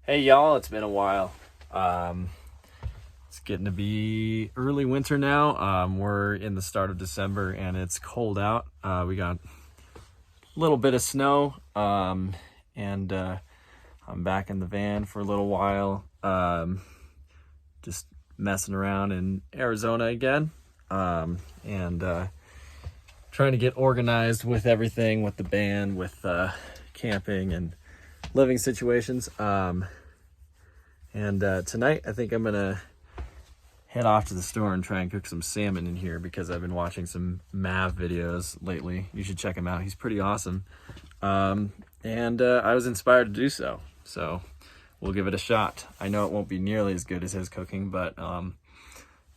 Hey y'all, it's been a while. It's getting to be early winter now. We're in the start of December and it's cold out. We got a little bit of snow, and I'm back in the van for a little while, just messing around in Arizona again, and trying to get organized with everything, with the band, with camping and living situations. And tonight I think I'm gonna head off to the store and try and cook some salmon in here because I've been watching some Mav videos lately. You should check him out. He's pretty awesome. And I was inspired to do so. So we'll give it a shot. I know it won't be nearly as good as his cooking, but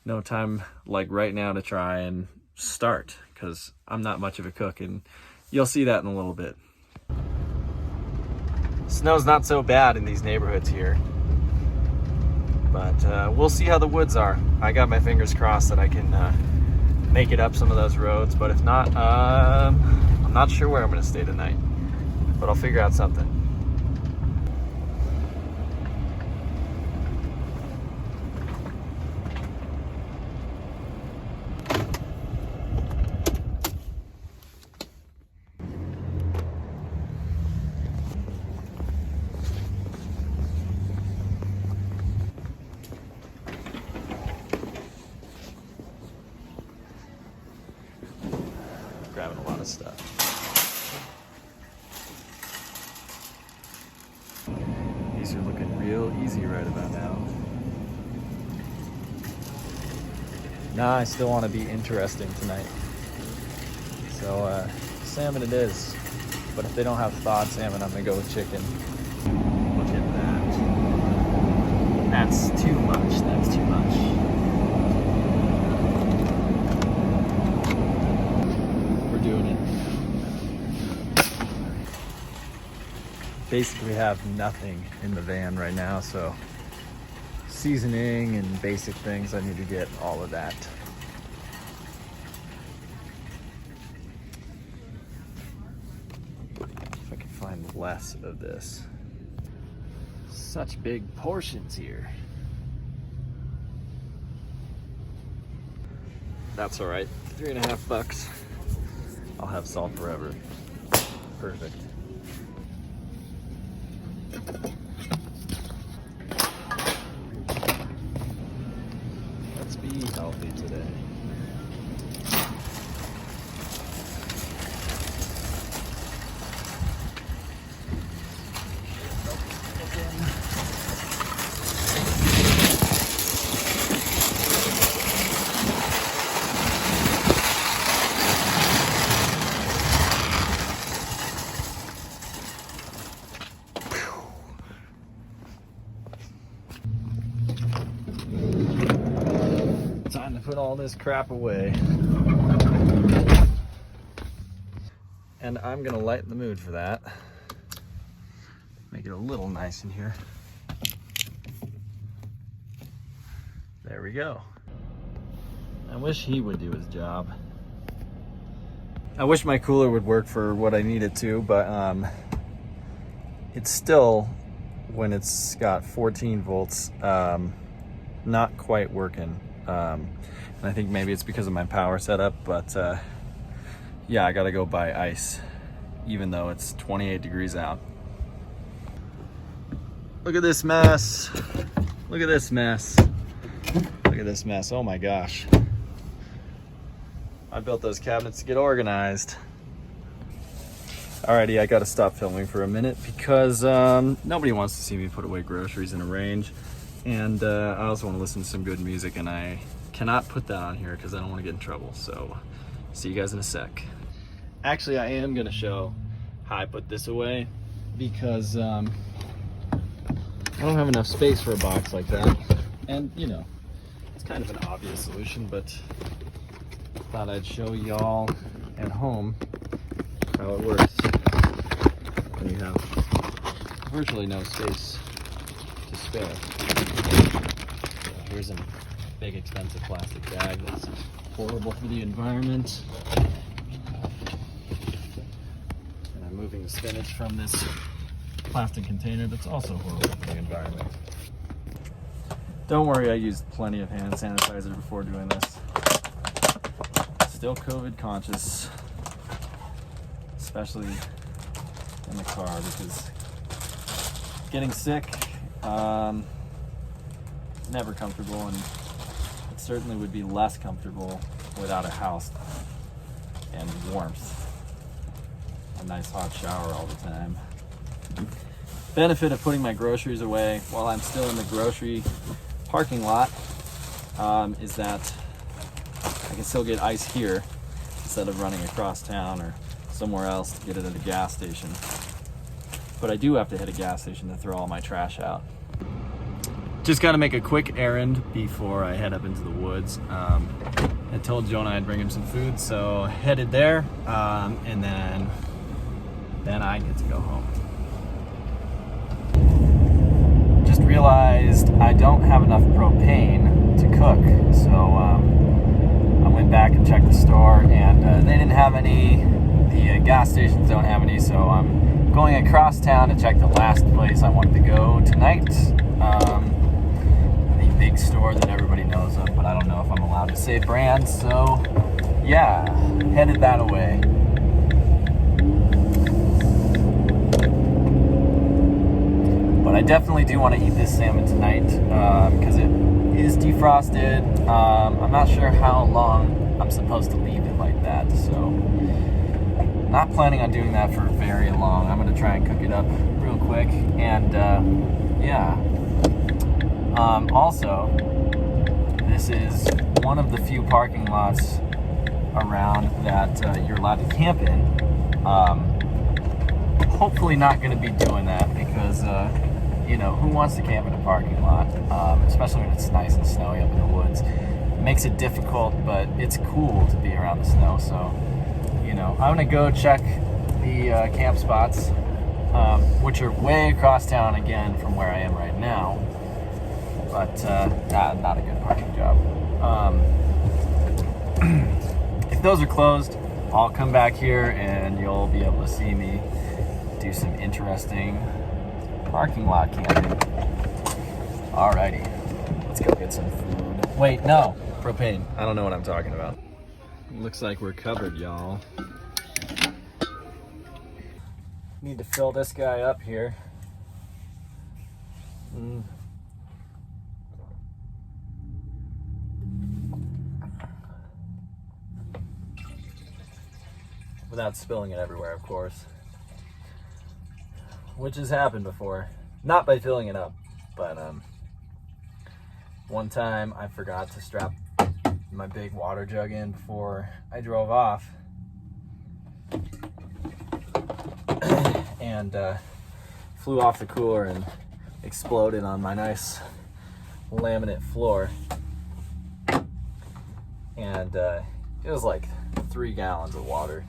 no time like right now to try and start because I'm not much of a cook, and you'll see that in a little bit. Snow's not so bad in these neighborhoods here, but we'll see how the woods are. I got my fingers crossed that I can make it up some of those roads, but if not, I'm not sure where I'm gonna stay tonight, but I'll figure out something. Grabbing a lot of stuff. These are looking real easy right about now. Nah, I still want to be interesting tonight. So salmon it is. But if they don't have thawed salmon, I'm gonna go with chicken. Look at that. That's too much. That's too much. Doing it. Basically have nothing in the van right now, so seasoning and basic things, I need to get all of that. If I can find less of this. Such big portions here. That's all right, $3.50. I'll have salt forever. Perfect. Let's be healthy today. Time to put all this crap away. And I'm gonna lighten the mood for that. Make it a little nice in here. There we go. I wish he would do his job. I wish my cooler would work for what I need it to, but it's still, when it's got 14 volts, not quite working. And I think maybe it's because of my power setup, but yeah, I gotta go buy ice, even though it's 28 degrees out. Look at this mess. Look at this mess. Look at this mess. Oh my gosh. I built those cabinets to get organized. Alrighty, I gotta stop filming for a minute because nobody wants to see me put away groceries in a range. And I also want to listen to some good music, and I cannot put that on here because I don't want to get in trouble. So see you guys in a sec. Actually, I am going to show how I put this away because I don't have enough space for a box like that. And you know, it's kind of an obvious solution, but thought I'd show y'all at home how it works when you have virtually no space to spare. Here's a big expensive plastic bag that's horrible for the environment. And I'm moving the spinach from this plastic container that's also horrible for the environment. Don't worry, I used plenty of hand sanitizer before doing this. Still COVID conscious, especially in the car, because getting sick, never comfortable, and it certainly would be less comfortable without a house and warmth. A nice hot shower all the time. Benefit of putting my groceries away while I'm still in the grocery parking lot is that I can still get ice here instead of running across town or somewhere else to get it at a gas station. But I do have to hit a gas station to throw all my trash out. Just got to make a quick errand before I head up into the woods. I told Jonah I'd bring him some food, so headed there, and then I get to go home. Just realized I don't have enough propane to cook, so I went back and checked the store, and they didn't have any. The gas stations don't have any, so I'm going across town to check the last place I wanted to go tonight. The big store that everybody knows of, but I don't know if I'm allowed to say brands, so yeah, headed that away. But I definitely do want to eat this salmon tonight because it is defrosted. I'm not sure how long I'm supposed to leave it like that, so not planning on doing that for very long. I'm going to try and cook it up real quick, and yeah. Also, this is one of the few parking lots around that you're allowed to camp in. Hopefully not going to be doing that because you know, who wants to camp in a parking lot, especially when it's nice and snowy up in the woods. It makes it difficult, but it's cool to be around the snow. So, you know, I'm gonna go check the camp spots, which are way across town again from where I am right now, but not a good parking job. If those are closed, I'll come back here and you'll be able to see me do some interesting parking lot camping. Alrighty, let's go get some food. Wait, no, propane. I don't know what I'm talking about. Looks like we're covered, y'all. Need to fill this guy up here. Without spilling it everywhere, of course. Which has happened before. Not by filling it up, but one time I forgot to strap my big water jug in before I drove off. And flew off the cooler and exploded on my nice laminate floor. And it was like 3 gallons of water.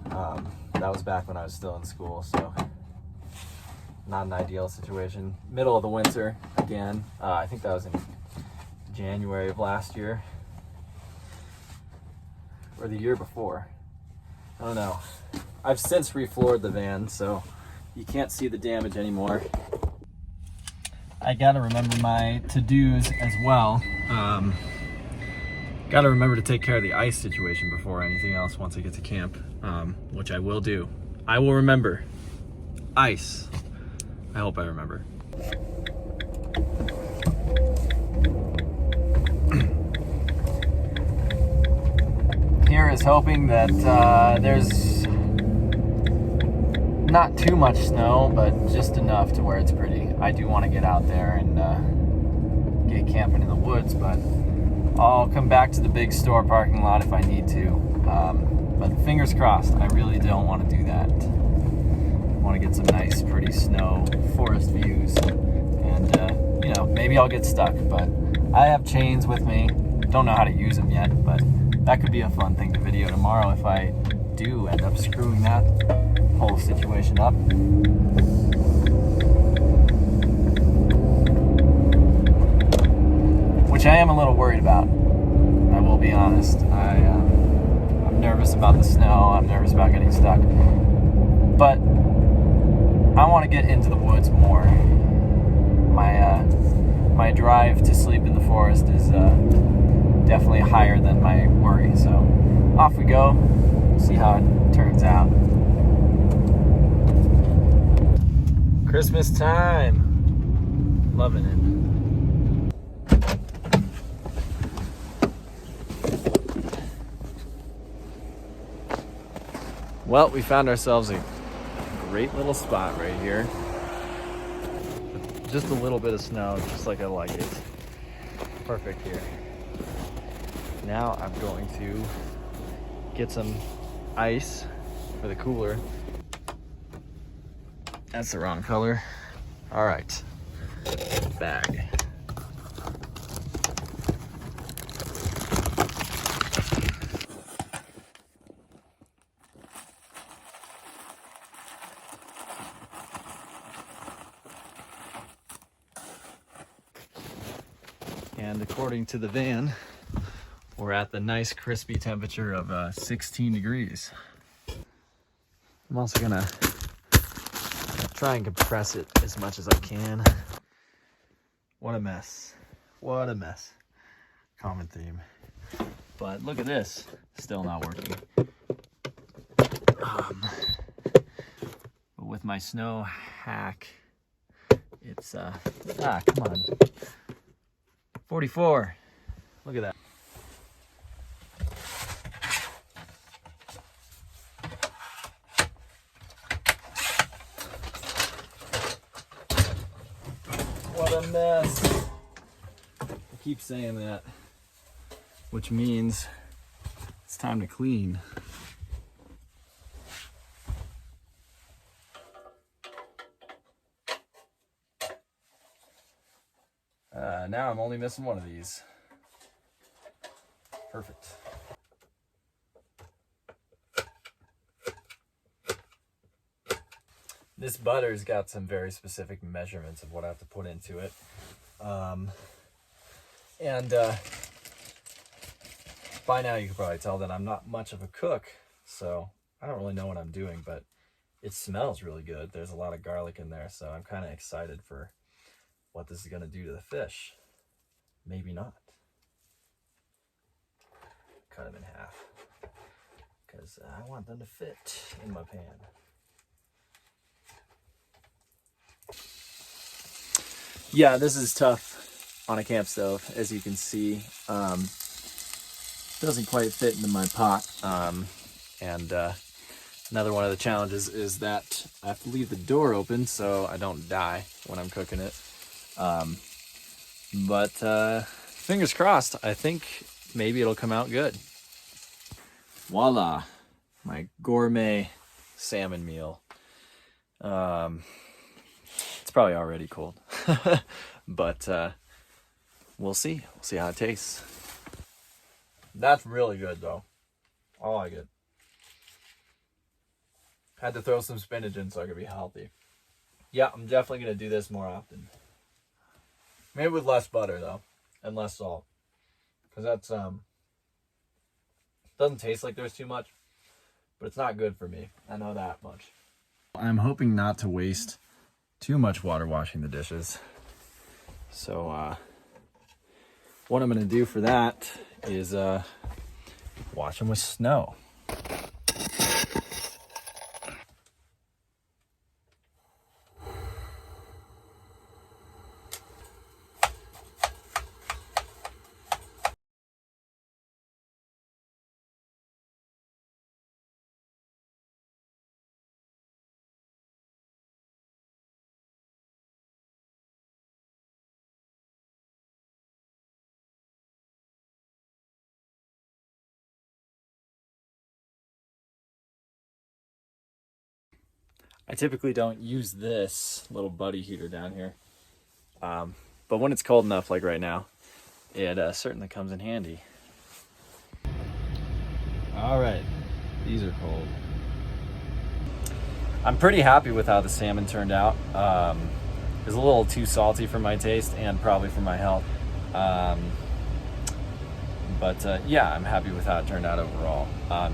That was back when I was still in school, so not an ideal situation. Middle of the winter again. I think that was in January of last year or the year before. I don't know. I've since refloored the van, so you can't see the damage anymore. I gotta remember my to-dos as well. Gotta remember to take care of the ice situation before anything else once I get to camp, which I will do. I will remember. Ice. I hope I remember. Here is hoping that there's not too much snow, but just enough to where it's pretty. I do want to get out there and get camping in the woods, but I'll come back to the big store parking lot if I need to. But fingers crossed, I really don't want to do that. I want to get some nice, pretty snow, forest views, and you know, maybe I'll get stuck, but I have chains with me. Don't know how to use them yet, but that could be a fun thing to video tomorrow if I do end up screwing that whole situation up. Which I am a little worried about, I will be honest. I'm nervous about the snow, I'm nervous about getting stuck. But I want to get into the woods more. My drive to sleep in the forest is definitely higher than my worry. So off we go. See how it turns out. Christmas time. Loving it. Well, we found ourselves a great little spot right here. Just a little bit of snow, just like I like it. Perfect here. Now I'm going to get some ice for the cooler. That's the wrong color. All right, bag. And according to the van, we're at the nice crispy temperature of 16 degrees. I'm also gonna try and compress it as much as I can. What a mess. What a mess. Common theme. But look at this, still not working. But with my snow hack, it's, come on. 44. Look at that. What a mess. I keep saying that, which means it's time to clean. Now I'm only missing one of these. Perfect. This butter's got some very specific measurements of what I have to put into it. By now you can probably tell that I'm not much of a cook, so I don't really know what I'm doing, but it smells really good. There's a lot of garlic in there, so I'm kind of excited for what this is going to do to the fish. Maybe not. Cut them in half because I want them to fit in my pan. Yeah, this is tough on a camp stove, as you can see. Doesn't quite fit into my pot. Another one of the challenges is that I have to leave the door open so I don't die when I'm cooking it. But fingers crossed, I think maybe it'll come out good. Voila, my gourmet salmon meal. It's probably already cold, but we'll see. We'll see how it tastes. That's really good though. I like it. Had to throw some spinach in so I could be healthy. Yeah, I'm definitely gonna do this more often. Maybe with less butter though, and less salt, because that's doesn't taste like there's too much, but it's not good for me. I know that much. I'm hoping not to waste too much water washing the dishes. So what I'm gonna do for that is wash them with snow. I typically don't use this little buddy heater down here, but when it's cold enough, like right now, it certainly comes in handy. All right, these are cold. I'm pretty happy with how the salmon turned out. It was a little too salty for my taste and probably for my health. But yeah, I'm happy with how it turned out overall.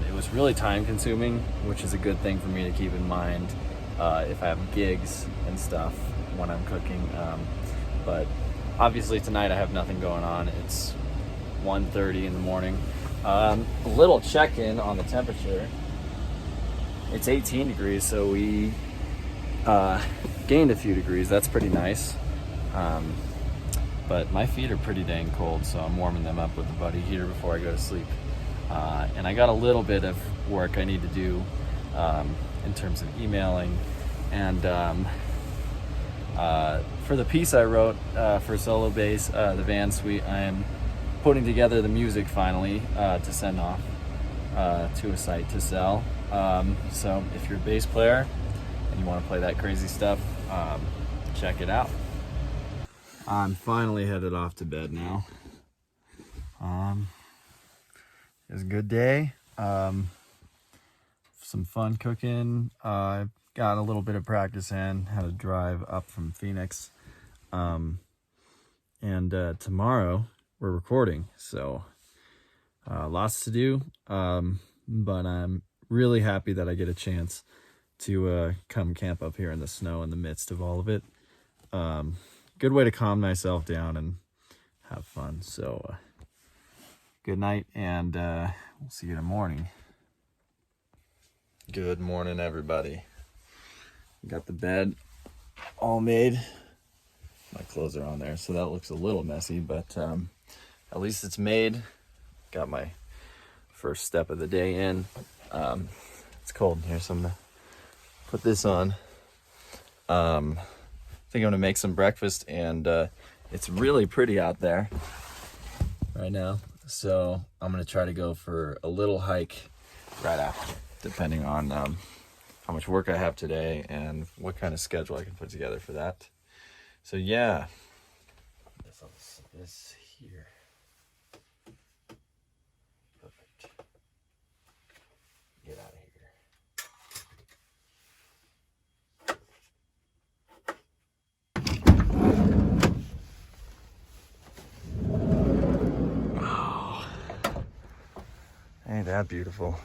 It was really time consuming, which is a good thing for me to keep in mind. if I have gigs and stuff when I'm cooking. But obviously tonight I have nothing going on. It's 1:30 in the morning. A little check-in on the temperature. It's 18 degrees, so we gained a few degrees. That's pretty nice. But my feet are pretty dang cold, so I'm warming them up with the buddy heater before I go to sleep. And I got a little bit of work I need to do in terms of emailing. And for the piece I wrote for Solo Bass, the Van Suite, I am putting together the music finally to send off to a site to sell. So if you're a bass player and you want to play that crazy stuff, check it out. I'm finally headed off to bed now. It was a good day. Some fun cooking. I got a little bit of practice in, had to drive up from Phoenix. And tomorrow we're recording, so lots to do. But I'm really happy that I get a chance to come camp up here in the snow in the midst of all of it. Good way to calm myself down and have fun. So good night, and we'll see you in the morning. Good morning, everybody. Got the bed all made. My clothes are on there, so that looks a little messy, but at least it's made. Got my first step of the day in. It's cold in here, so I'm gonna put this on. I think I'm gonna make some breakfast, and it's really pretty out there right now, so I'm gonna try to go for a little hike right after, depending on how much work I have today and what kind of schedule I can put together for that. So yeah, I'll set this here. Perfect. Get out of here. Ain't that beautiful?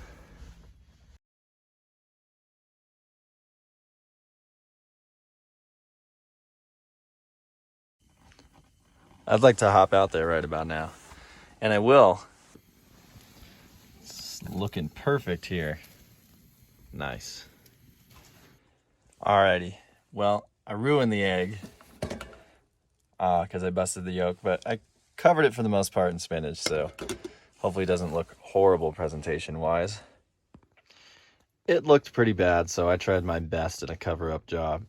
I'd like to hop out there right about now, and I will. It's looking perfect here. Nice. Alrighty. Well, I ruined the egg because I busted the yolk, but I covered it for the most part in spinach, so hopefully it doesn't look horrible presentation-wise. It looked pretty bad, so I tried my best at a cover-up job.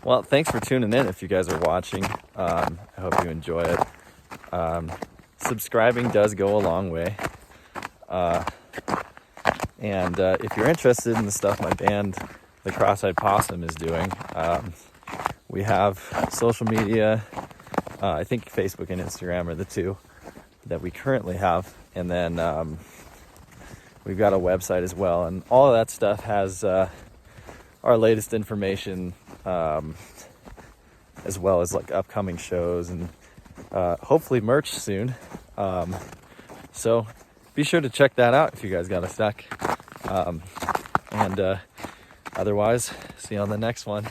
Well, thanks for tuning in if you guys are watching. I hope you enjoy it. Subscribing does go a long way. And if you're interested in the stuff my band, The Cross-Eyed Possum, is doing, we have social media. I think Facebook and Instagram are the two that we currently have. And then we've got a website as well. And all of that stuff has our latest information, as well as like upcoming shows and hopefully merch soon. So be sure to check that out if you guys got a sec. And otherwise, see you on the next one.